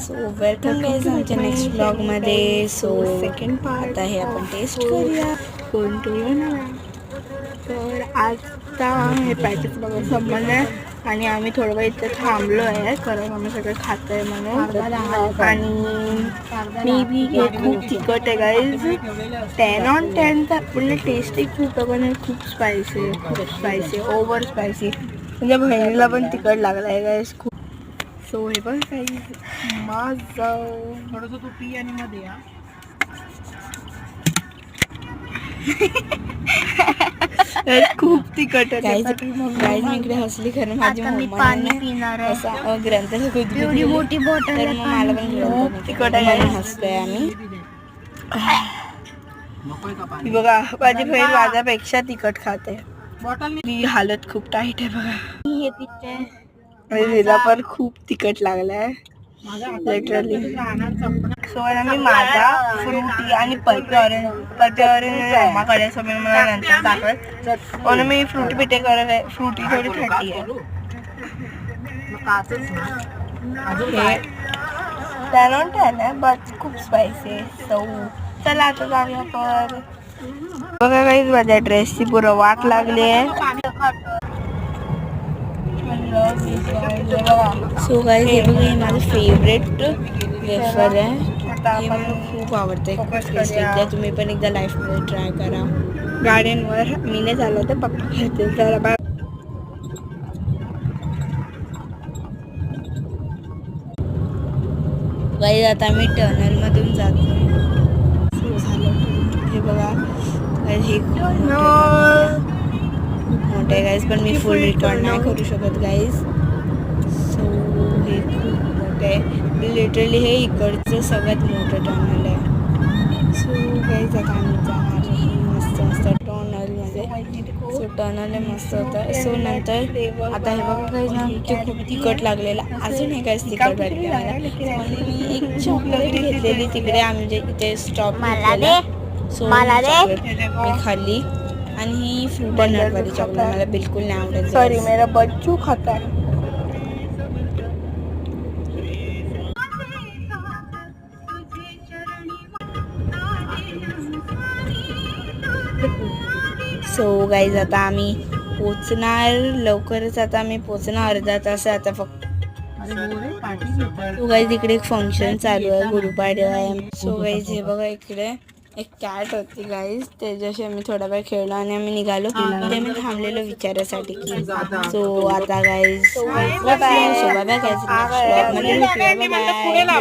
So welcome guys आमच्या next ब्लॉगमध्ये. So second part आता हे आपण टेस्ट करूया. कोण टू तर आता हे पॅकेज बघून संपलं आणि आम्ही थोडं वेळ इथे थांबलो आहे कारण आम्ही सगळं खात आहे म्हणून. आणि मी बी हे खूप तिखट आहे गाईज. 10 on 10 तर म्हणजे टेस्टी खूप आहे पण खूप स्पायसी आहे, खूप स्पायसी, ओव्हर स्पायसी. म्हणजे बहिणीला पण तिखट लागलं आहे गाईज खूप. सो हे पण काही माझं थोडंसं तू पी आणि मध्ये या. खूप तिखट आहे. गाईज मी इकडे हसली खरं माझी मम्मा असा ग्रंथ एवढी मोठी बॉटल तर मग मला पण ग्रंथ तिखट आहे म्हणून हसतोय आम्ही. बघा माझी बहीण माझ्यापेक्षा तिखट खाते. ही हालत खूप टाईट आहे बघा. हे पिक्चर तिला पण खूप तिखट लागलाय लिटरली. सो मी माझा फ्रुटी आणि पल्पी ऑरेंज मम्माकडे सो मी मला नंतर दाखवेल. म्हणून मी फ्रुटी पिटे करत आहे. फ्रुटी थोडी खट्टी आहे. हे 10 on 10 आहे बट खूप स्पायसी आहे. सो चला आता जाऊया आपण. बघा काही माझ्या ड्रेसची पुरं वाट लागली आहे. सो गाईज हे बघा हे माझं फेवरेट वेफर आहे. हे मला खूप आवडतं. खूप टेस्टी आहे. तुम्ही पण एकदा लाईफमध्ये ट्राय करा. गार्डनवर मी नाही चाललं तर पप्पा खाते जरा बा. गाईज आता मी टनलमधून जातो. हे बघा हे खूप मोठे गाईज पण मी फुल रेकॉर्ड नाही करू शकत गाईज. सो हे खूप मोठं आहे. लिटरली हे इकडचं सगळ्यात मोठं टनल आहे. सो गाईज आता आम्ही जाणार मस्त मस्त टनलमध्ये. सो टनल हे मस्त होतं. सो नंतर आता हे बघा गाईज ना ते खूप तिखट लागलेलं अजून हे काहीच तिखट वाटलं मला. म्हणून मी एक चॉकलेट घेतलेली तिकडे आम्ही जे इथे स्टॉप केलेला. सो मी खाल्ली आणि ही फ्रूट अँड नटवाली चॉकलेट मला बिलकुल नाही आवडत. सॉरी मेरा बच्चू खाता है. सो गाईज आता आम्ही पोचणार लवकरच. आता आम्ही पोचणार अर्धा तास आता फक्त. सो गाईज इकडे एक फंक्शन चालू आहे गुरुपाडवा आहे. सो गाईज हे बघा इकडे एक कॅट होती गाईज त्याच्याशी आम्ही थोडा वेळ खेळलो आणि आम्ही निघालो. ते मी थांबलेलो विचारासाठी की. सो आता गाईज बाय बाय.